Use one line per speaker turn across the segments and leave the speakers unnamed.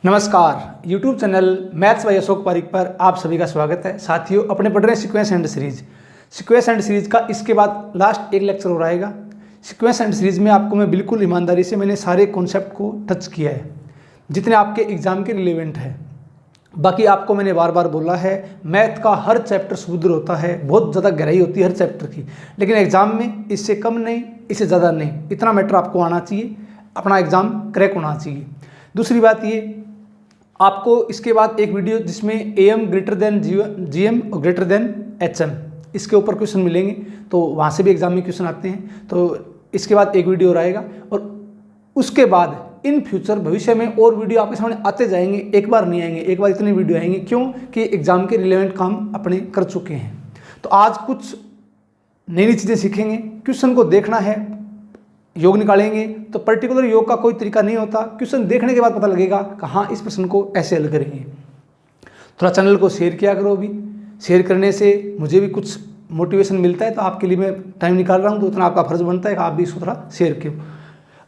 नमस्कार, YouTube channel maths by Ashok Pareek पर आप सभी का स्वागत है। साथियों, अपने पढ़ रहे हैं सीक्वेंस एंड सीरीज का इसके बाद लास्ट एक लेक्चर हो रहेगा। सीक्वेंस एंड सीरीज में आपको मैं बिल्कुल ईमानदारी से मैंने सारे कॉन्सेप्ट को टच किया है जितने आपके एग्जाम के रिलेवेंट है। बाकी आपको मैंने बार बार बोला है, मैथ का हर चैप्टर सुदूर होता है, बहुत ज़्यादा गहराई होती है हर चैप्टर की, लेकिन एग्जाम में इससे कम नहीं, इससे ज़्यादा नहीं, इतना मैटर आपको आना चाहिए, अपना एग्जाम क्रैक होना चाहिए। दूसरी बात ये, आपको इसके बाद एक वीडियो जिसमें AM ग्रेटर देन GM और ग्रेटर देन HM इसके ऊपर क्वेश्चन मिलेंगे, तो वहाँ से भी एग्जाम में क्वेश्चन आते हैं, तो इसके बाद एक वीडियो रहेगा और उसके बाद इन फ्यूचर भविष्य में और वीडियो आपके सामने आते जाएंगे। एक बार नहीं आएंगे, एक बार इतने वीडियो आएंगे, क्यों कि एग्जाम के रिलेवेंट काम अपने कर चुके हैं। तो आज कुछ नई नई चीज़ें सीखेंगे, क्वेश्चन को देखना है, योग निकालेंगे तो पर्टिकुलर योग का कोई तरीका नहीं होता, क्वेश्चन देखने के बाद पता लगेगा कि हाँ इस प्रश्न को ऐसे हल करेंगे। थोड़ा चैनल को शेयर किया करो, भी शेयर करने से मुझे भी कुछ मोटिवेशन मिलता है, तो आपके लिए मैं टाइम निकाल रहा हूँ, तो उतना आपका फर्ज बनता है कि आप भी इसको थोड़ा शेयर करो।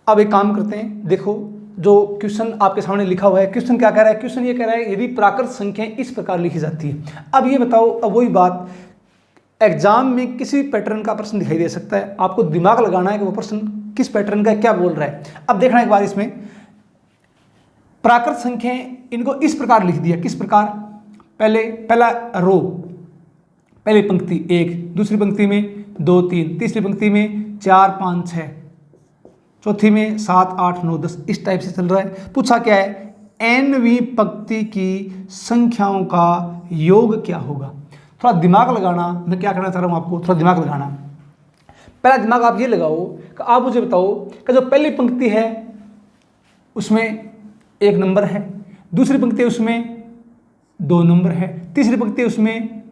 अब एक काम करते हैं, देखो जो क्वेश्चन आपके सामने लिखा हुआ है, क्वेश्चन क्या कह रहा है? क्वेश्चन ये कह रहा है यदि प्राकृत संख्याएं इस प्रकार लिखी जाती है। अब ये बताओ, अब वही बात, एग्जाम में किसी पैटर्न का प्रश्न दिखाई दे सकता है, आपको दिमाग लगाना है कि वो प्रश्न किस पैटर्न का क्या बोल रहा है। अब देखना एक बार, इसमें प्राकृत संख्याएं इनको इस प्रकार लिख दिया, किस प्रकार? पहला रो, पहली पंक्ति 1, दूसरी पंक्ति में 2 3, तीसरी पंक्ति में 4 5 6, चौथी में 7 8 9 10, इस टाइप से चल रहा है। पूछा क्या है? nवीं पंक्ति की संख्याओं का योग क्या होगा? थोड़ा दिमाग लगाना, मैं क्या करना चाह रहा हूं आपको, थोड़ा दिमाग लगाना। पहला दिमाग आप ये लगाओ कि आप मुझे बताओ कि जो पहली पंक्ति है उसमें 1 नंबर है, दूसरी पंक्ति उसमें 2 नंबर है, तीसरी पंक्ति उसमें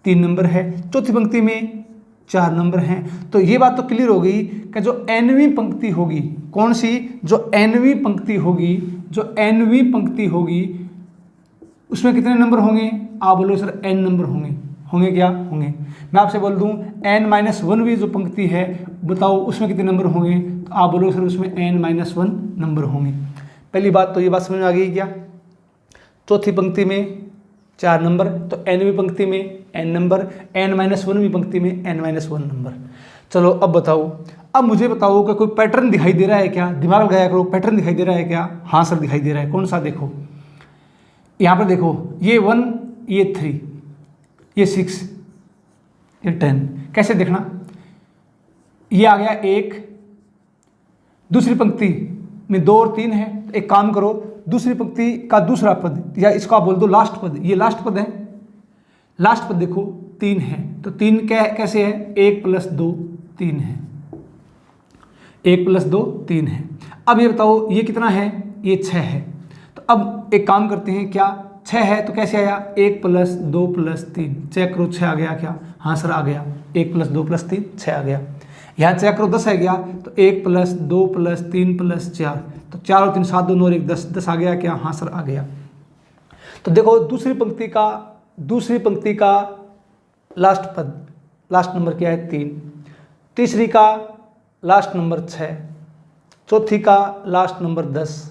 3 नंबर है, चौथी पंक्ति में 4 नंबर हैं। तो ये बात तो क्लियर हो गई कि जो nवीं पंक्ति होगी, कौन सी? जो nवीं पंक्ति होगी, जो nवीं पंक्ति होगी उसमें कितने नंबर होंगे? आप बोलो सर n नंबर होंगे। होंगे क्या? होंगे। मैं आपसे बोल दूं n-1वीं जो पंक्ति है, बताओ उसमें कितने नंबर होंगे? तो आप बोलो सर उसमें n-1 नंबर होंगे। पहली बात तो ये बात समझ में आ गई क्या? चौथी पंक्ति में 4 नंबर, तो nवीं पंक्ति में n नंबर, n-1वीं पंक्ति में n-1 नंबर। चलो अब बताओ, अब मुझे बताओ कि कोई पैटर्न दिखाई दे रहा है क्या? दिमाग लगाया करो, पैटर्न दिखाई दे रहा है क्या? हाँ सर दिखाई दे रहा है। कौन सा? देखो यहाँ पर, देखो ये 1, ये 3, ये 6, ये 10। कैसे देखना? ये आ गया 1, दूसरी पंक्ति में 2 और 3 है। तो एक काम करो, दूसरी पंक्ति का दूसरा पद, या इसको आप बोल दो लास्ट पद, ये लास्ट पद है, लास्ट पद देखो 3 है, तो 3 कैसे है? 1 + 2 3 है, 1 + 2 3 है। अब ये बताओ ये कितना है? ये 6 है। तो अब एक काम करते हैं, क्या 6 है तो कैसे आया? 1 + 2 + 3, चेक करो 6 आ गया क्या? हाँ सर आ गया। 1 + 2 + 3 6 आ गया। यहाँ चेक करो 10 है गया, तो 1 + 2 + 3 + 4, तो 4 और 3 7 2 9 और 1 10, 10 आ गया क्या? हाँ सर आ गया। तो देखो दूसरी पंक्ति का लास्ट पद, लास्ट नंबर क्या है? 3, तीसरी का लास्ट नंबर 6, चौथी का लास्ट नंबर 10।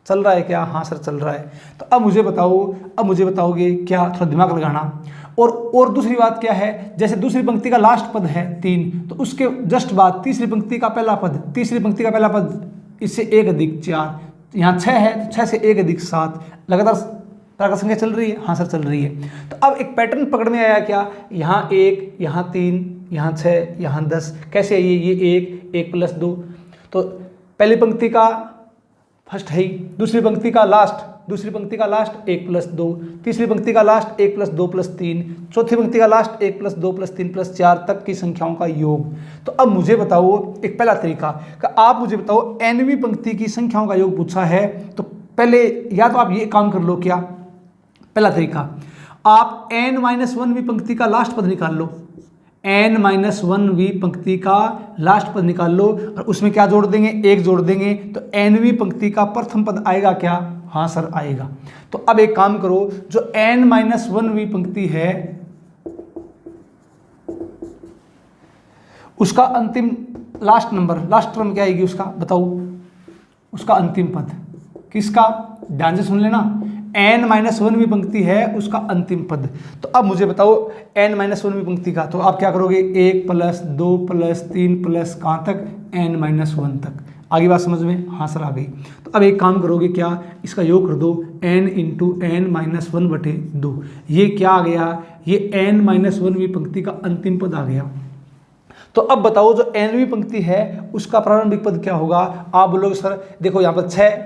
चल रहा है क्या? हाँ सर चल रहा है। तो अब मुझे बताओगे क्या? थोड़ा दिमाग लगाना। और दूसरी बात क्या है? जैसे दूसरी पंक्ति का लास्ट पद है 3, तो उसके जस्ट बाद तीसरी पंक्ति का पहला पद, इससे 1 + 4, यहाँ 6 है तो 6 से 1 + 7, लगातार प्राकृत संख्या चल रही है। हाँ सर चल रही है। तो अब एक पैटर्न पकड़ में आया क्या? यहाँ 1, यहाँ 3, यहाँ 6, यहाँ 10, कैसे है ये 1 + 2, तो पहली पंक्ति का फर्स्ट है ही, दूसरी पंक्ति का लास्ट 1 + 2, तीसरी पंक्ति का लास्ट 1 + 2 + 3, चौथी पंक्ति का लास्ट 1 + 2 + 3 + 4 तक की संख्याओं का योग। तो अब मुझे बताओ, एक पहला तरीका कि आप मुझे बताओ nवीं पंक्ति की संख्याओं का योग पूछा है, तो पहले या तो आप ये काम कर लो, क्या पहला तरीका, आप n-1वीं पंक्ति का लास्ट पद निकाल लो, n-1वीं पंक्ति का लास्ट पद निकाल लो और उसमें क्या जोड़ देंगे? 1 जोड़ देंगे, तो nवीं पंक्ति का प्रथम पद आएगा क्या? हाँ सर आएगा। तो अब एक काम करो, जो n-1वीं पंक्ति है उसका अंतिम लास्ट टर्म क्या आएगी? उसका बताओ, उसका अंतिम पद किसका? ध्यान से सुन लेना, n-1वीं पंक्ति है उसका अंतिम पद। तो अब मुझे बताओ n-1वीं पंक्ति का, तो आप क्या करोगे, 1 प्लस 2 प्लस 3 प्लस कहाँ तक, n-1 तक। आगे बात समझ में, हाँ सर आ गई। तो अब एक काम करोगे, क्या, इसका योग कर दो, n इंटू n-1 बटे 2। ये क्या आ गया, ये n-1वीं पंक्ति का अंतिम पद आ गया। तो अब बताओ जो nवीं पंक्ति है उसका प्रारंभिक पद क्या होगा। आप बोलोगे सर देखो यहाँ पर 6,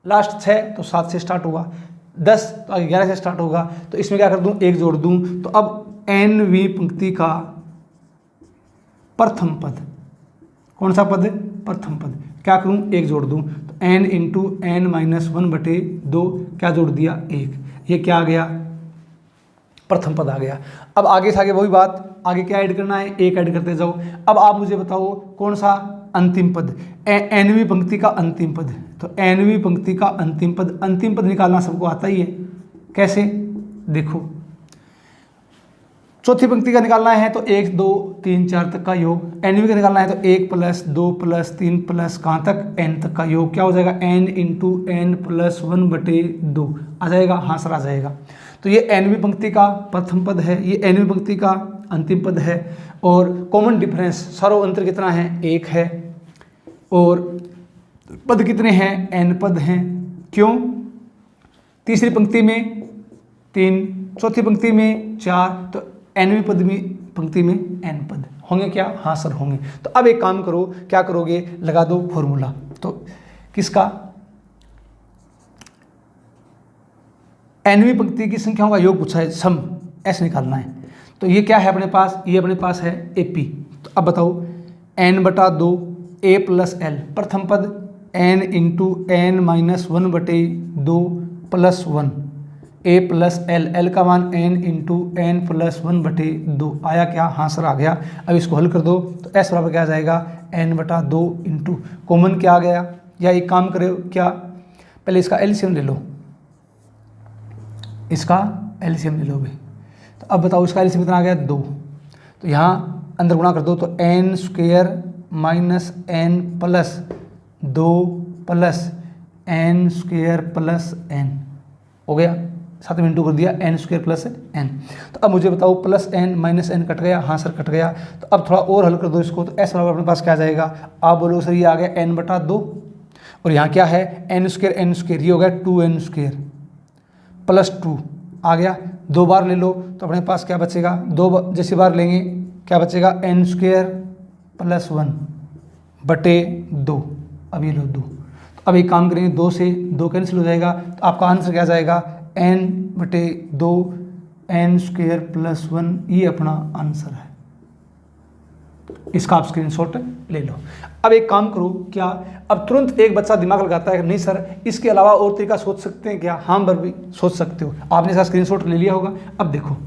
लास्ट 6 तो 7 से स्टार्ट होगा, 10 तो आगे 11 से स्टार्ट होगा, तो इसमें क्या कर दूं, 1 जोड़ दूं। तो अब nवीं पंक्ति का प्रथम पद, कौन सा पद, प्रथम पद, क्या करूं, 1 जोड़ दूं। तो n इंटू n-1 बटे 2, क्या जोड़ दिया, 1। ये क्या आ गया, प्रथम पद आ गया। अब आगे से आगे वही बात, आगे क्या ऐड करना है, 1 ऐड करते जाओ। अब आप मुझे बताओ कौन सा अंतिम पद, nवीं पंक्ति का अंतिम पद। तो nवीं पंक्ति का अंतिम पद निकालना सबको आता ही है। कैसे, देखो चौथी पंक्ति का निकालना है तो 1 2 3 4 तक का योग, nवीं का निकालना है तो 1 प्लस 2 प्लस 3 प्लस कहाँ तक, n तक का योग, क्या हो जाएगा, n इंटू n+1 बटे 2 आ जाएगा, हाँ सर आ जाएगा। तो ये nवीं पंक्ति का प्रथम पद है, ये nवीं पंक्ति का अंतिम पद है। और कॉमन डिफरेंस, सारो अंतर कितना है, 1 है। और पद कितने हैं, n पद हैं। क्यों, तीसरी पंक्ति में 3, चौथी पंक्ति में 4, तो nवीं पद में पंक्ति में n पद होंगे क्या, हाँ सर होंगे। तो अब एक काम करो, क्या करोगे, लगा दो फॉर्मूला। तो किसका, nवीं पंक्ति की संख्याओं का योग पूछा है, सम ऐसे निकालना है। तो ये क्या है अपने पास, ये अपने पास है AP। तो अब बताओ n/2 a प्लस l, प्रथम पद n इंटू n-1 बटे 2 प्लस 1 a प्लस l का मान n इंटू n+1 बटे 2 आया क्या, हाँ सर आ गया। अब इसको हल कर दो तो s बराबर क्या आ जाएगा, n/2 इंटू कॉमन क्या आ गया, या एक काम करो, क्या, पहले इसका एलसीएम ले लो, इसका एलसीएम ले लोगे। तो अब बताओ इसका एलसीएम कितना आ गया, 2। तो यहाँ अंदर गुणा कर दो तो n² minus n plus 2 plus n² plus n हो गया, साथ में इंटू कर दिया n² प्लस n। तो अब मुझे बताओ plus n minus n cut गया, हाँ सर कट गया। तो अब थोड़ा और हल कर दो इसको, तो s बराबर अपने पास क्या आ जाएगा, आप बोलो सर ये आ गया n/2 और यहाँ क्या है n², ये हो गया 2n² प्लस 2 आ गया। 2 बार ले लो तो अपने पास क्या बचेगा, 2 जैसी बार लेंगे क्या बचेगा, n² प्लस 1 बटे 2। अब ये लो 2। तो अब एक काम करेंगे, 2 से 2 कैंसिल हो जाएगा, तो आपका आंसर क्या जाएगा, n/2 n² प्लस 1, ये अपना आंसर है। इसका आप स्क्रीनशॉट ले लो। अब एक काम करो, क्या, अब तुरंत एक बच्चा दिमाग लगाता है, नहीं सर इसके अलावा और तरीका सोच सकते हैं क्या, हाँ बर भी सोच सकते हो। आपने इसका स्क्रीनशॉट ले लिया होगा। अब देखो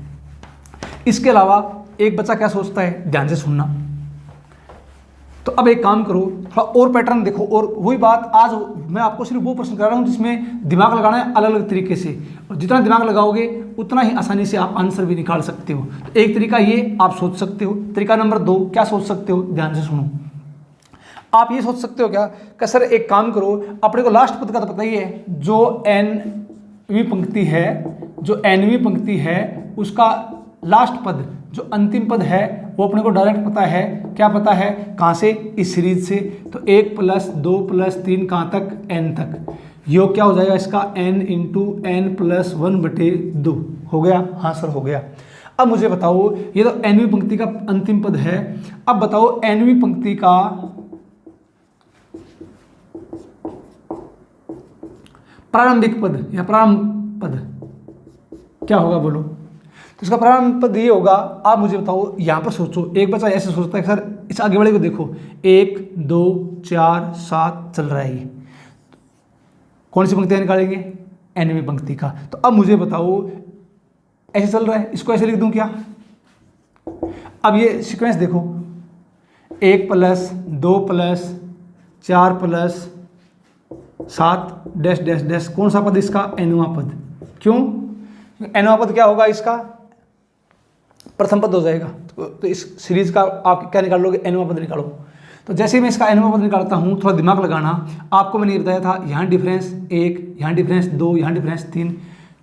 इसके अलावा एक बच्चा क्या सोचता है, ध्यान से सुनना। तो अब एक काम करो, थोड़ा और पैटर्न देखो, और वही बात आज मैं आपको सिर्फ वो प्रश्न करा रहा हूँ जिसमें दिमाग लगाना है अलग अलग तरीके से, और जितना दिमाग लगाओगे उतना ही आसानी से आप आंसर भी निकाल सकते हो। तो एक तरीका ये आप सोच सकते हो। तरीका नंबर 2 क्या सोच सकते हो, ध्यान से सुनो। आप ये सोच सकते हो क्या कि सर एक काम करो, अपने को लास्ट पद का तो पता ही है, जो nवीं पंक्ति है, जो nवीं पंक्ति है उसका लास्ट पद, जो अंतिम पद है वो अपने को डायरेक्ट पता है। क्या पता है, कहाँ से, इस सीरीज से। तो 1 प्लस 2 प्लस 3 कहाँ तक, n तक। योग क्या हो जाएगा इसका, n इंटू n+1 बटे 2 हो गया, हाँ सर हो गया। अब मुझे बताओ, ये तो nवीं पंक्ति का अंतिम पद है। अब बताओ nवीं पंक्ति का प्रारंभिक पद या प्रारंभ पद क्या होगा, बोलो। तो इसका प्रारंभ पद ये होगा, आप मुझे बताओ। यहाँ पर सोचो, एक बच्चा ऐसे सोचता है कि सर इस आगे बढ़े को देखो, 1 2 4 7 चल रहा है, ये कौन सी पंक्तियाँ निकालेंगे, nवीं पंक्ति का। तो अब मुझे बताओ ऐसे चल रहा है, इसको ऐसे लिख दूं क्या। अब ये सीक्वेंस देखो, 1 plus 2 plus 4 plus 7 dash dash dash, कौन सा पद इसका, nवां पद। क्यों, nवां पद क्या होगा इसका, प्रथम पद हो जाएगा। तो इस सीरीज का आप क्या निकाल लोगे, nवां पद निकालो। तो जैसे ही मैं इसका एनवा पद निकालता हूँ, थोड़ा दिमाग लगाना। आपको मैंने ये बताया था, यहाँ डिफरेंस 1, यहाँ डिफरेंस 2, यहाँ डिफरेंस 3,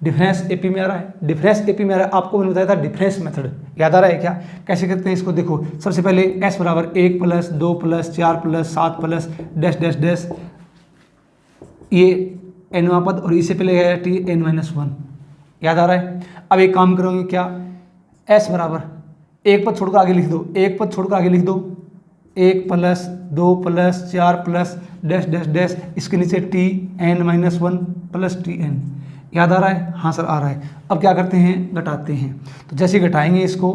डिफरेंस एपी में आ रहा है, डिफरेंस एपी में आ रहा है। आपको मैंने बताया था डिफरेंस मेथड, याद आ रहा है क्या? कैसे करते हैं इसको? देखो, सबसे पहले s बराबर 1 plus 2 plus 4 plus 7 plus dash dash dash, ये एनवा पद, और इससे पहले आया टी n माइनस 1, याद आ रहा है? अब एक काम करोगे क्या, s बराबर एक पद छोड़कर आगे लिख दो, एक पद छोड़कर आगे लिख दो, 1 plus 2 plus 4 plus dash dash dash, इसके नीचे T n minus 1 plus T n, याद आ रहा है? हाँ सर आ रहा है। अब क्या करते हैं, घटाते हैं। तो जैसे घटाएंगे इसको,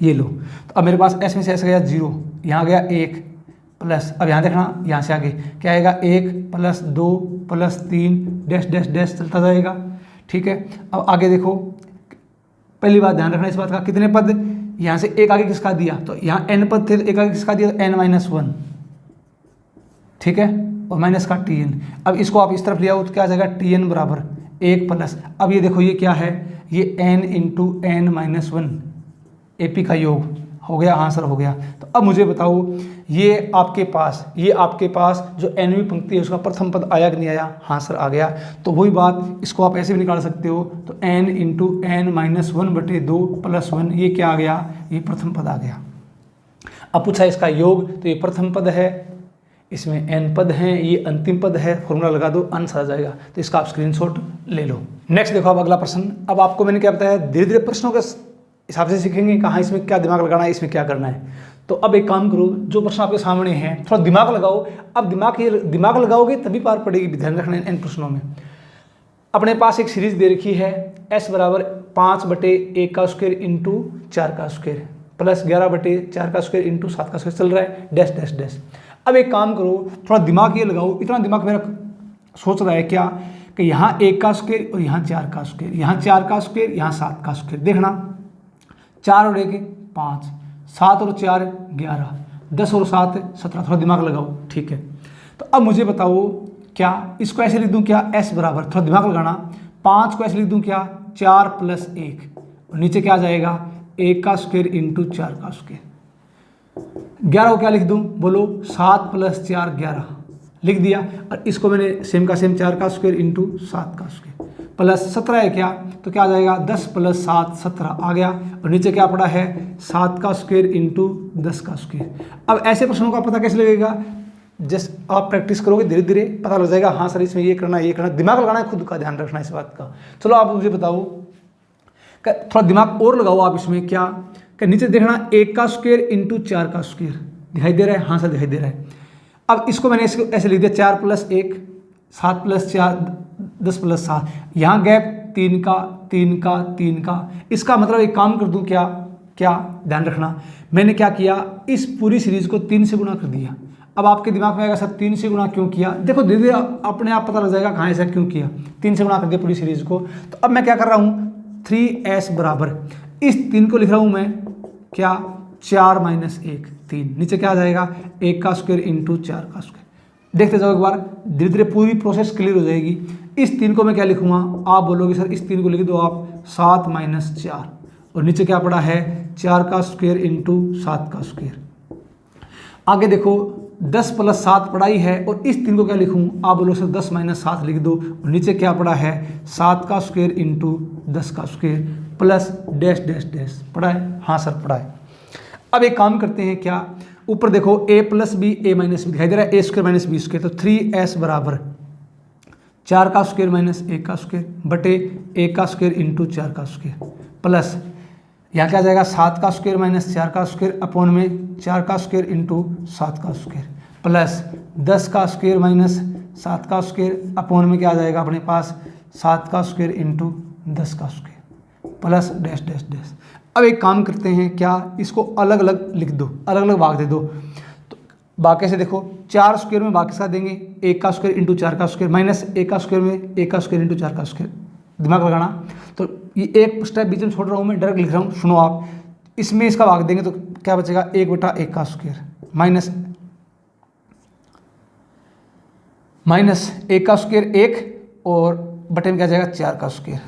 ये लो, तो अब मेरे पास s में से s गया 0, यहाँ गया 1 प्लस, अब यहाँ देखना, यहाँ से आगे क्या आएगा, 1 plus 2 plus 3 dash dash dash चलता जाएगा, ठीक है। अब आगे देखो, पहली बात ध्यान रखना इस बात का, कितने पद, यहाँ से एक आगे किसका दिया, तो यहाँ n पद थे, तो एक आगे किसका दिया, n माइनस 1, ठीक है, और माइनस का टी एन। अब इसको आप इस तरफ लिया हो तो क्या आ जाएगा, टी एन बराबर 1 प्लस, अब ये देखो ये क्या है, ये n into n minus 1 AP का योग हो गया। हाँ सर हो गया। तो अब मुझे बताओ, ये आपके पास जो एनवीं पंक्ति है उसका प्रथम पद आया कि नहीं आया? हाँ सर आ गया। तो वही बात, इसको आप ऐसे भी निकाल सकते हो, तो n इंटू एन माइनस 1 बटे 2 प्लस 1, ये क्या आ गया, ये प्रथम पद आ गया। अब पूछा इसका योग, तो ये प्रथम पद है, इसमें n पद हैं, ये अंतिम पद है, फॉर्मूला लगा दो, आंसर आ जाएगा। तो इसका आप स्क्रीनशॉट ले लो। नेक्स्ट देखो अब अगला प्रश्न। अब आपको मैंने क्या बताया, धीरे धीरे प्रश्नों के हिसाब से सीखेंगे, कहाँ इसमें क्या दिमाग लगाना है, इसमें क्या करना है। तो अब एक काम करो, जो प्रश्न आपके सामने हैं थोड़ा दिमाग लगाओ। अब दिमाग लगाओगे तभी पार पड़ेगी, ध्यान रखना इन प्रश्नों में। अपने पास एक सीरीज दे रखी है, s बराबर 5/1 का स्क्वायर इंटू 4 का स्क्वायर प्लस 11/4 का स्क्वायर इंटू 7 का स्क्वायर चल रहा है, डैश डैश डैश। अब एक काम करो, थोड़ा दिमाग ये लगाओ, इतना दिमाग मेरा सोच रहा है क्या, कि यहाँ 1 का स्क्वायर और यहाँ 4 का स्क्वायर, यहाँ 4 का स्क्वायर, यहाँ 7 का स्क्वायर। देखना, 4 और 1 5, 7 और 4 11, 10 और 7 17। थोड़ा दिमाग लगाओ, ठीक है। तो अब मुझे बताओ, क्या इसको ऐसे लिख दूं क्या, s बराबर, थोड़ा दिमाग लगाना, 5 को ऐसे लिख दूं क्या, 4 प्लस 1, और नीचे क्या आ जाएगा, 1 का स्क्वायर इंटू 4 का स्क्वायर। 11 को क्या लिख दूं, बोलो, 7 प्लस 4 11 लिख दिया, और इसको मैंने सेम का सेम 4 का स्क्वायर इंटू 7 का स्क्वायर प्लस 17 है क्या, तो क्या आ जाएगा, 10 प्लस 7 17 आ गया, और नीचे क्या पड़ा है, 7 का स्क्वायर इंटू 10 का स्क्वायर। अब ऐसे प्रश्नों का पता कैसे लगेगा, जस्ट आप प्रैक्टिस करोगे धीरे धीरे पता लग जाएगा। हाँ सर इसमें ये करना है, ये करना, दिमाग लगाना है, खुद का ध्यान रखना है इस बात का। चलो आप मुझे बताओ, थोड़ा दिमाग और लगाओ आप इसमें, क्या नीचे देखना, 1 का स्क्वायर इंटू 4 का स्क्वायर दिखाई दे रहा है? हाँ सर दिखाई दे रहा है। अब इसको मैंने ऐसे लिख दिया, 4 प्लस 1 7 प्लस 4 10 प्लस 7, यहाँ गैप 3 का 3 का 3 का। इसका मतलब एक काम कर दूं, क्या ध्यान रखना, मैंने क्या किया, इस पूरी सीरीज को 3 से गुणा कर दिया। अब आपके दिमाग में आएगा सर 3 से गुणा क्यों किया, देखो धीरे धीरे अपने आप पता लग जाएगा कहाँ ऐसा क्यों किया, 3 से गुणा कर दिया पूरी सीरीज को। तो अब मैं क्या कर रहा हूँ, 3s बराबर, इस 3 को लिख रहा हूँ मैं क्या, 4 माइनस 1 3, नीचे क्या आ जाएगा, 1 का स्क्वायर इंटू 4 का स्क्वायर। देखते जाओ एक बार, धीरे धीरे पूरी प्रोसेस क्लियर हो जाएगी। इस 3 को मैं क्या लिखूंगा, आप बोलोगे सर इस 3 को लिख दो आप 7 माइनस 4, और नीचे क्या पड़ा है, 4 का स्क्वायर इंटू 7 का स्क्वायर। आगे देखो, 10 प्लस 7 पढ़ा ही है, और इस 3 को क्या लिखूं, आप बोलो सर 10 माइनस 7 लिख दो, और नीचे क्या पड़ा है, 7 का स्क्वायर इंटू 10 का square plus dash dash dash. पढ़ा है? हाँ सर पढ़ा है। अब एक काम करते हैं, क्या, ऊपर देखो a plus B A minus B दिखाई दे रहा है, a square minus B square, तो 3s बराबर 4 का स्क्वायर माइनस 1 का स्क्वायर बटे 1 का स्क्वायर इंटू 4 का स्क्वायर प्लस यहाँ क्या आ जाएगा, 7 का स्क्वायर माइनस 4 का स्क्वायर अपॉन में 4 का स्क्वायर इंटू 7 का स्क्वायर प्लस 10 का स्क्वायर माइनस 7 का स्क्वायर अपॉन में क्या आ जाएगा अपने पास, 7 का स्क्वायर इंटू 10 का square plus dash dash dash. अब एक काम करते हैं, क्या, इसको अलग अलग लिख दो, अलग अलग भाग दे दो। तो बाकी से देखो, 4 स्क्वायर में बाकी साथ देंगे, 1 का स्क्वायर इंटू 4 का स्क्वायर माइनस 1 का स्क्वायर में 1 का स्क्वायर इंटू 4 का स्क्वायर। दिमाग लगाना, तो ये एक स्टेप बीच में छोड़ रहा हूँ मैं, डायरेक्ट लिख रहा हूँ, सुनो आप। इसमें इसका भाग देंगे तो क्या बचेगा, 1/1 का स्क्वायर माइनस 1 का स्क्वायर 1, और बटे में क्या जाएगा 4 का स्क्वायर।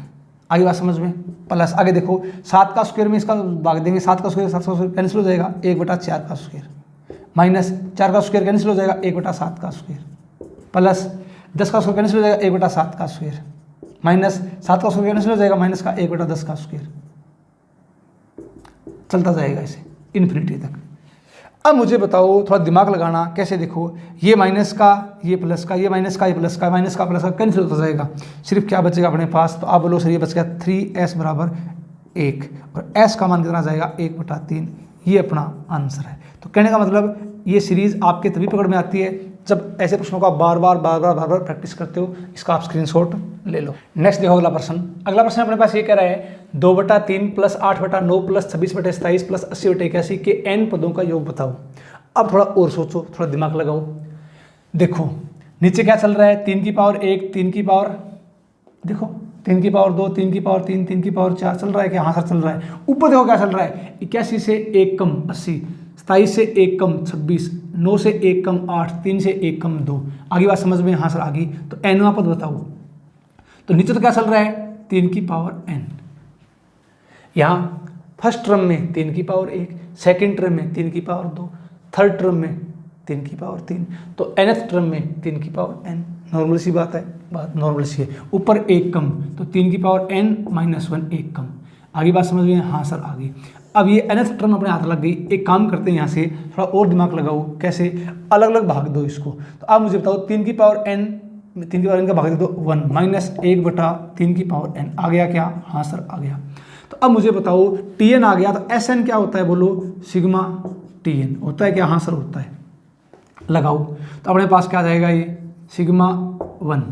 आगे बात समझ में, प्लस आगे देखो 7 का स्क्वायर में इसका भाग देंगे, 7 का स्क्वायर 7 का स्क्वायर कैंसिल हो जाएगा, 1/4 का स्क्वायर माइनस 4 का स्क्वायर कैंसिल हो जाएगा 1/7 का स्क्वायर, प्लस 10 का स्क्वायर कैंसिल हो जाएगा 1/7 का स्क्वायर, माइनस 7 का स्क्वायर कैंसिल हो जाएगा माइनस का 1/10 का स्क्वायर, चलता जाएगा ऐसे इन्फिनिटी तक। अब मुझे बताओ, थोड़ा दिमाग लगाना, कैसे देखो, ये माइनस का ये प्लस का, ये माइनस का ये प्लस का, माइनस का प्लस का कैंसिल होता जाएगा, सिर्फ क्या बचेगा अपने पास, तो आप बोलो सर ये बच गया 3s बराबर 1 और s का मान कितना जाएगा 1/3, ये अपना आंसर है। तो कहने का मतलब ये सीरीज आपके तभी पकड़ में आती है जब ऐसे प्रश्नों का बार बार प्रैक्टिस करते हो। इसका आप स्क्रीनशॉट ले लो। नेक्स्ट देखो अगला प्रश्न। अगला प्रश्न अपने पास ये कह रहा है 2/3 + 8/9 + 26/27 + 80/81 के n पदों का योग बताओ। अब थोड़ा और सोचो, थोड़ा दिमाग लगाओ। देखो नीचे क्या चल रहा है, 3 की पावर 1, 3 की पावर, देखो 3 की पावर 2, 3 की पावर 3, 3 की पावर 4 चल रहा है क्या? हाँ सर चल रहा है। ऊपर देखो क्या चल रहा है, 81 से 1 कम 80, 27 से 1 कम 26, 9 से 1 कम 8, 3 से 1 कम 2। आगे बात समझ में? हाँ सर आगे। तो nवां पद बताओ। तो नीचे तो क्या चल रहा है, 3 की पावर n। यहाँ फर्स्ट टर्म में 3 की पावर 1, सेकेंड टर्म में 3 की पावर 2, थर्ड टर्म में 3 की पावर 3, तो nth टर्म में 3 की पावर n। नॉर्मल सी बात है, बात नॉर्मल सी है। ऊपर 1 कम, तो 3 की पावर n - 1 1 कम। आगे बात समझ में? हाँ सर आगे। अब ये nth टर्म अपने हाथ लग गई। एक काम करते हैं, यहाँ से थोड़ा और दिमाग लगाओ। कैसे? अलग अलग भाग दो इसको। तो आप मुझे बताओ 3 की पावर n, 3 की पावर n का भाग दे दो 1 - 1/3 की पावर n। आ गया क्या? हाँ सर आ गया। तो अब मुझे बताओ Tn आ गया, तो Sn क्या होता है बोलो? सिग्मा Tn होता है क्या? हाँ सर होता है। लगाओ तो अपने पास क्या आ जाएगा, ये सिग्मा 1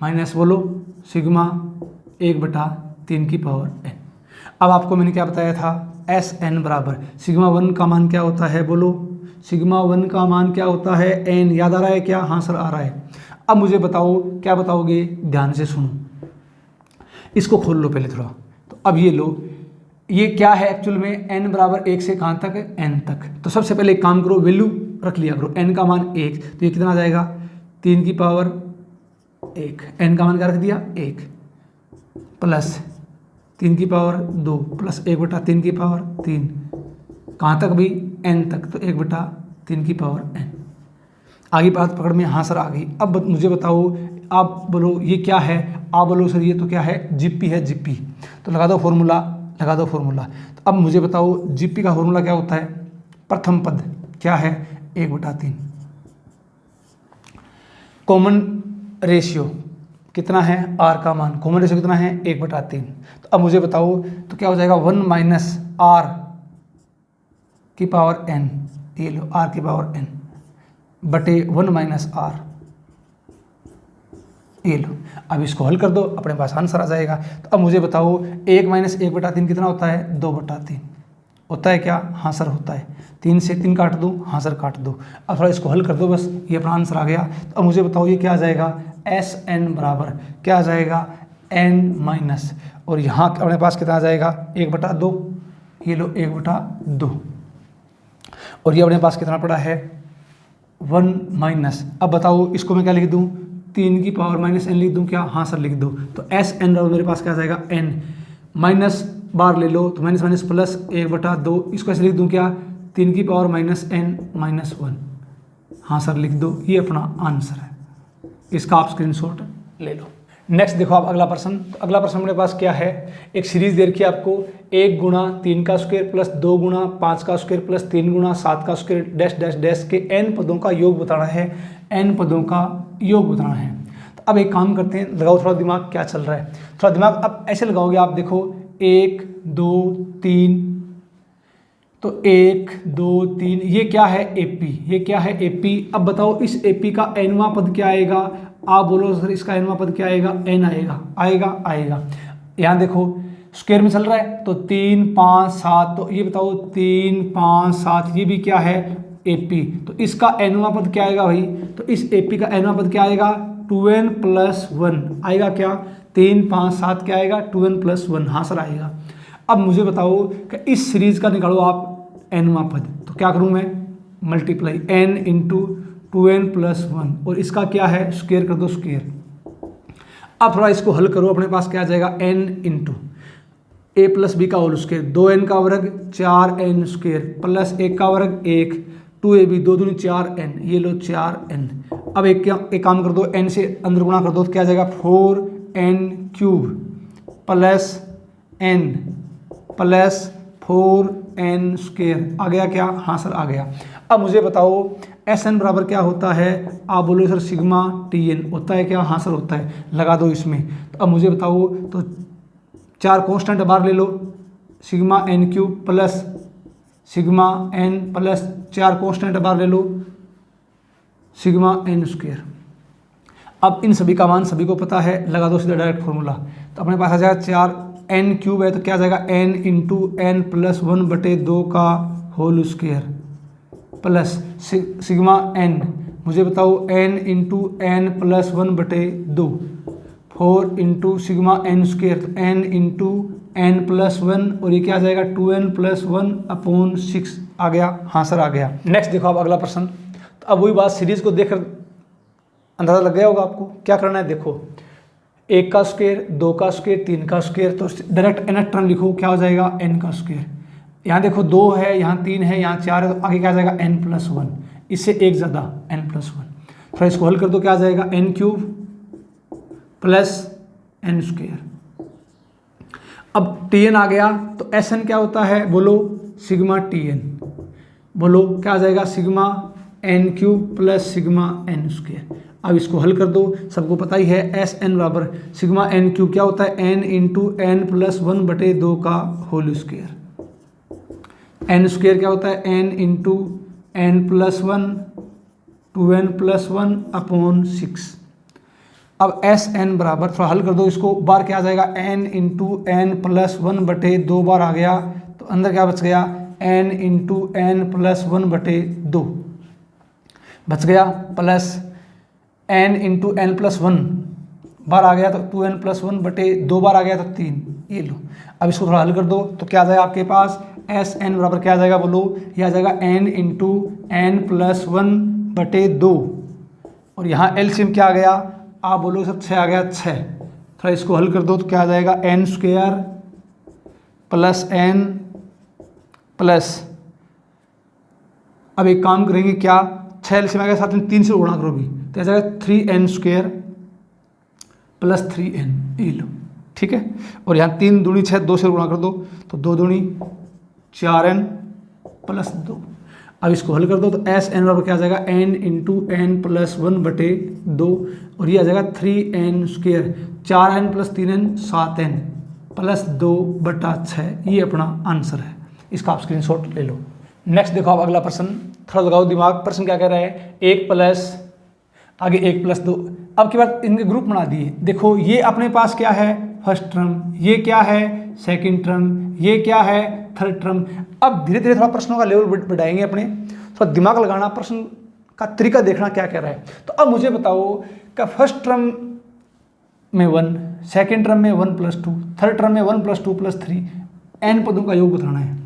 माइनस बोलो सिग्मा 1/3 की पावर n। अब आपको मैंने क्या बताया था, Sn बराबर सिग्मा 1 का मान क्या होता है बोलो? सिग्मा 1 का मान क्या होता है? n। याद आ रहा है क्या? हाँ सर आ रहा है। अब मुझे बताओ क्या बताओगे, ध्यान से सुनो, इसको खोल लो पहले थोड़ा। तो अब ये लो, ये क्या है एक्चुअल में, n बराबर 1 से कहाँ तक? n तक। तो सबसे पहले एक काम करो, वैल्यू रख लिया करो। n का मान 1, तो ये कितना आ जाएगा? 3 की पावर 1। n का मान क्या रख दिया? 1 प्लस 3 की पावर 2 प्लस 1/3 की पावर 3, कहाँ तक भी? n तक। तो 1/3 की पावर n। आगे बात पकड़ में? हाँ सर आ गई। अब मुझे बताओ, आप बोलो ये क्या है? आप बोलो सर ये तो क्या है? जीपी है, जीपी। तो लगा दो फॉर्मूला, लगा दो फॉर्मूला। तो अब मुझे बताओ जीपी का फॉर्मूला क्या होता है? प्रथम पद क्या है? 1/3। कॉमन रेशियो कितना है? r का मान। कॉमन रेशियो कितना है? 1/3। तो अब मुझे बताओ तो क्या हो जाएगा? 1 - r की पावर n, ये लो r की पावर n बटे 1 - r, ये लो। अब इसको हल कर दो, अपने पास आंसर आ जाएगा। तो अब मुझे बताओ 1 - 1/3 कितना होता है? 2/3 होता है क्या? हाँ सर होता है। 3 से 3 काट दूँ? हाँ सर काट दो। अब थोड़ा इसको हल कर दो, बस ये अपना आंसर आ गया। तो अब मुझे बताओ ये क्या आ जाएगा? Sn बराबर क्या आ जाएगा? n माइनस, और यहाँ अपने पास कितना आ जाएगा? 1/2, ये लो 1/2, और ये अपने पास कितना पड़ा है? 1 माइनस। अब बताओ इसको मैं क्या लिख दूँ? 3 की पावर -n लिख दूँ क्या? हाँ सर लिख दो। तो Sn बराबर मेरे पास क्या आ जाएगा? n माइनस बार ले लो, तो माइनस प्लस 1/2, इसको ऐसे लिख दूँ क्या? 3 की पावर -n - 1। हाँ सर लिख दो। ये अपना आंसर है, इसका आप स्क्रीनशॉट ले लो। नेक्स्ट देखो आप अगला प्रश्न। तो अगला प्रश्न मेरे पास क्या है, एक सीरीज दे रखी है आपको, 1 × 3 का स्क्वायर प्लस 2 × 5 का स्क्वायर प्लस 3 × 7 का स्क्वायर डैश डैश डैश के n पदों का योग बताना है। n पदों का योग बताना है। तो अब एक काम करते हैं, लगाओ थोड़ा दिमाग, क्या चल रहा है थोड़ा दिमाग। अब ऐसे लगाओगे आप, देखो 1 2 3, तो 1 2 3, ये क्या है? AP। ये क्या है? AP। अब बताओ इस AP का nवां पद क्या आएगा? आप बोलो सर इसका nवां पद क्या आएगा? n आएगा। आएगा आएगा। यहाँ देखो स्क्वायर में चल रहा है, तो 3 5 7, तो ये बताओ 3 5 7, ये भी क्या है? AP। तो इसका nवां पद क्या आएगा भाई? तो इस AP का nवां पद क्या आएगा? 2n + 1 आएगा क्या? 3 5 7 क्या आएगा? 2n + 1। हाँ सर आएगा। अब मुझे बताओ कि इस सीरीज का निकालो आप nवां पद। तो क्या करूं मैं? मल्टीप्लाई n × 2n + 1, और इसका क्या है? स्क्वायर कर दो, स्क्वायर। अब थोड़ा इसको हल करो, अपने पास क्या आ जाएगा? n × ए प्लस बी का होल स्क्वायर, 2n का वर्ग 4n स्क्वायर प्लस 1 का वर्ग 1, 2ab 2 दूनी 4n, ये लो 4n। अब एक काम कर दो, n से अंदर गुणा कर दो तो क्या आ जाएगा 4n cube plus n plus 4n square. आ गया क्या? हाँ सर आ गया। अब मुझे बताओ Sn बराबर क्या होता है? आप बोलो सर सिग्मा Tn होता है क्या? हाँ सर होता है, लगा दो इसमें। तो अब मुझे बताओ, तो 4 कांस्टेंट बाहर ले लो, sigma n cube plus sigma n plus 4 constant बाहर ले लो, सिग्मा n स्क्वायर। अब इन सभी का मान सभी को पता है, लगा दो सीधा डायरेक्ट फॉर्मूला। तो अपने पास आ जाएगा 4n क्यूब है तो क्या आ जाएगा n इंटू n प्लस 1/2 का whole square plus sigma n, मुझे बताओ n into n plus 1/2, 4 into sigma n square, तो n इंटू n प्लस 1 और ये क्या आ जाएगा 2n प्लस 1/6। आ गया? हाँ सर आ गया। नेक्स्ट देखो आप अगला प्रश्न। तो अब वही बात, सीरीज को देखकर अंदाजा लग गया होगा आपको क्या करना है। देखो 1 का स्क्वायर, 2 का स्क्वायर, 3 का स्क्वायर, तो डायरेक्ट nth टर्म लिखो, क्या हो जाएगा n का स्क्वायर। यहाँ देखो 2 है, यहाँ 3 है, यहाँ 4 है, तो आगे क्या आ जाएगा n प्लस 1, इससे एक ज़्यादा n प्लस 1। थोड़ा इसको हल कर दो, क्या आ जाएगा n cube plus n square. अब Tn आ गया तो Sn क्या होता है बोलो, सिग्मा Tn। बोलो क्या आ जाएगा, sigma n cube plus sigma n square. अब इसको हल कर दो, सबको पता ही है Sn बराबर सिग्मा n क्यूब क्या होता है n इंटू n प्लस 1/2 का होल स्क्वायर, n स्क्वायर क्या होता है n into n plus 1, 2n plus 1/6। अब Sn बराबर, थोड़ा हल कर दो इसको, बार क्या आ जाएगा n इंटू n प्लस 1/2 बार आ गया, तो अंदर क्या बच गया n इंटू n प्लस 1/2 बच गया, plus n into n plus 1 बार आ गया तो 2n प्लस 1/2 बार आ गया तो 3, ये लो। अब इसको थोड़ा हल कर दो तो क्या आ जाएगा आपके पास Sn बराबर क्या आ जाएगा बोलो, ये आ जाएगा n इंटू n प्लस 1/2 और यहाँ एलसीएम क्या आ गया, आप बोलो सर 6 आ गया 6। थोड़ा इसको हल कर दो तो क्या आ जाएगा n square plus n plus, अब एक काम करेंगे क्या, 6 एलसीएम आ गया, साथ में 3 से गुणा करो भी तो आ जाएगा 3n स्क्वायर प्लस 3n, ये लो ठीक है। और यहाँ 3 दूनी 6, 2 से गुणा कर दो तो 2 दूनी 4n प्लस 2। अब इसको हल कर दो तो Sn बराबर क्या आ जाएगा n इंटू n प्लस 1/2 और ये आ जाएगा 3n square, 4n plus 3n 7n plus 2/6। ये अपना आंसर है, इसका आप स्क्रीनशॉट ले लो। नेक्स्ट देखो आप अगला प्रश्न, थोड़ा लगाओ दिमाग। प्रश्न क्या कह रहा है, 1 प्लस आगे 1 प्लस 2। अब की बार इनके ग्रुप बना दिए। देखो ये अपने पास क्या है फर्स्ट टर्म, ये क्या है सेकंड टर्म, ये क्या है थर्ड टर्म। अब धीरे धीरे थोड़ा प्रश्नों का लेवल बढ़ाएंगे अपने, थोड़ा दिमाग लगाना, प्रश्न का तरीका देखना क्या कह रहा है। तो अब मुझे बताओ कि फर्स्ट टर्म में 1, सेकंड टर्म में 1 प्लस 2, थर्ड टर्म में 1 प्लस 2 प्लस 3, n पदों का योग बताना है।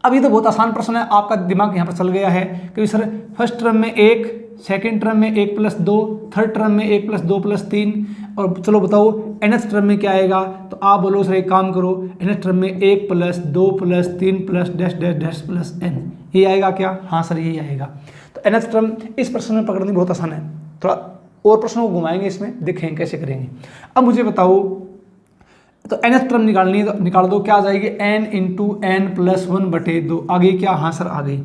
अब ये तो बहुत आसान प्रश्न है, आपका दिमाग यहाँ पर चल गया है कि सर फर्स्ट टर्म में 1, सेकेंड टर्म में 1 प्लस 2, थर्ड टर्म में 1 प्लस 2 प्लस 3, और चलो बताओ nth टर्म में क्या आएगा। तो आप बोलो सर एक काम करो, nth टर्म में 1 plus 2 plus 3 plus dash dash dash plus n, ये आएगा क्या? हाँ सर यही आएगा। तो nth टर्म इस प्रश्न में पकड़नी बहुत आसान है, थोड़ा और प्रश्नों को घुमाएंगे इसमें, देखेंगे कैसे करेंगे। अब मुझे बताओ तो nth टर्म निकालनी है तो निकाल दो, क्या आ जाएगी n इंटू n प्लस 1/2। आगे क्या? हाँ सर आ गई।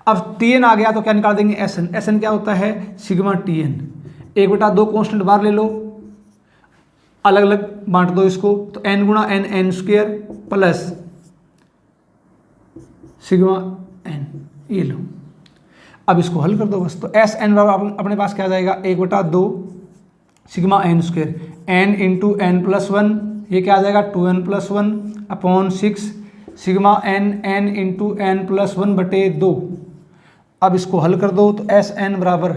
अब Tn आ गया तो क्या निकाल देंगे Sn। Sn क्या होता है सिग्मा Tn। 1/2 कांस्टेंट बाहर ले लो, अलग अलग बांट दो इसको, तो n गुणा n n square plus sigma n, ये लो। अब इसको हल कर दो बस। तो Sn अपने पास क्या आ जाएगा 1/2 sigma n square, n into n plus 1, ये क्या आ जाएगा 2n plus 1/6 sigma n n into n plus 1/2। अब इसको हल कर दो तो Sn बराबर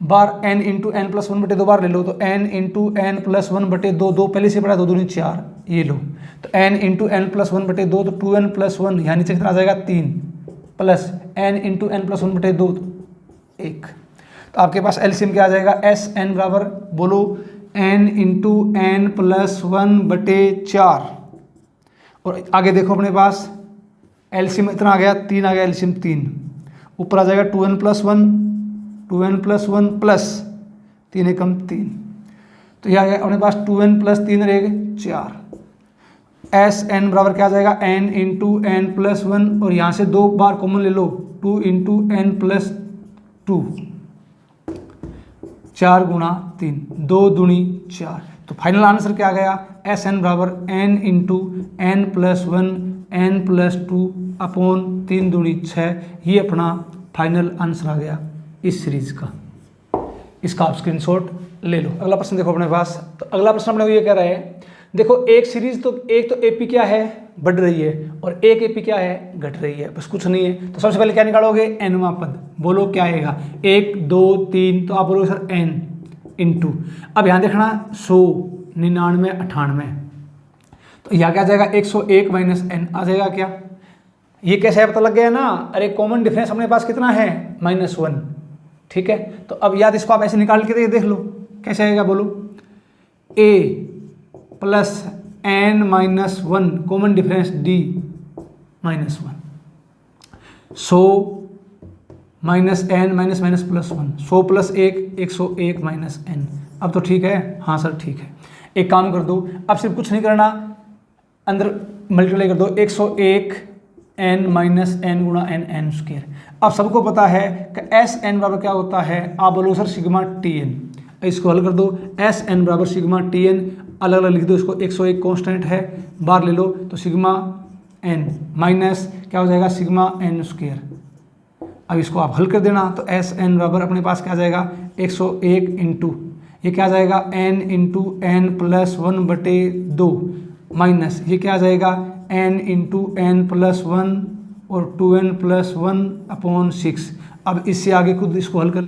बार n इंटू n प्लस 1/2 बार ले लो, तो n इंटू n प्लस 1/2, 2 पहले से बड़ा 2 दूनी 4, ये लो। तो n इंटू n प्लस 1/2 तो 2n प्लस 1, यहाँ नीचे कितना आ जाएगा 3 plus n into n plus 1/2 1। तो आपके पास एलसीएम क्या आ जाएगा Sn बराबर बोलो n इंटू n प्लस 1/4 और आगे देखो अपने पास एलसीएम इतना आ गया, 3 आ गया, एलसीएम 3, ऊपर आ जाएगा 2n + 1, 2n + 1 प्लस 3 एकम 3, तो यह आ गया अपने पास 2n + 3 रहेगा 4। एस एन बराबर क्या आ जाएगा, n × n + 1, और यहाँ से 2 बार कॉमन ले लो, 2 × n + 2, 4 × 3, 2 दूनी 4। तो फाइनल आंसर क्या आ गया, एस एन बराबर n × n + 1 n + 2 अपॉन 3 दूनी 6। ये अपना फाइनल आंसर आ गया इस सीरीज का। इसका आप स्क्रीनशॉट ले लो। अगला प्रश्न देखो अपने पास। तो अगला प्रश्न अपने को ये कह रहा है, देखो एक सीरीज तो एक तो एपी क्या है, बढ़ रही है, और एक एपी क्या है, घट रही है, बस कुछ नहीं है। तो सबसे पहले क्या निकालोगे, एनवां पद, बोलो क्या आएगा, 1 2 3, तो आप बोलोगे सर n इंटू, अब यहाँ देखना 100 99 98, तो यहाँ क्या आ जाएगा 101 - n आ जाएगा क्या, ये कैसे है पता लग गया ना। अरे कॉमन डिफरेंस अपने पास कितना है, -1, ठीक है। तो अब याद इसको आप ऐसे निकाल के देख लो कैसे आएगा, बोलो a + n - 1 common difference d -1, 100 - n -+ 1, 100 + 1 101 - n। अब तो ठीक है, हाँ सर ठीक है। एक काम कर दो, अब सिर्फ कुछ नहीं करना, अंदर मल्टीप्लाई कर दो, 101 n - n × n² अब सबको पता है कि एस एन बराबर क्या होता है, आप बोलो सर सिग्मा Tn। इसको हल कर दो, एस एन बराबर सिग्मा Tn, अलग अलग लिख दो इसको, 101 कांस्टेंट है, बाहर ले लो, तो सिग्मा n माइनस क्या हो जाएगा, सिग्मा n²। अब इसको आप हल कर देना, तो एस एन बराबर अपने पास क्या आ जाएगा, 101 इंटू ये क्या आ जाएगा, n × n + 1/2 माइनस ये क्या आ जाएगा, n × n + 1 और 2n + 1/6। अब इससे आगे खुद इसको हल कर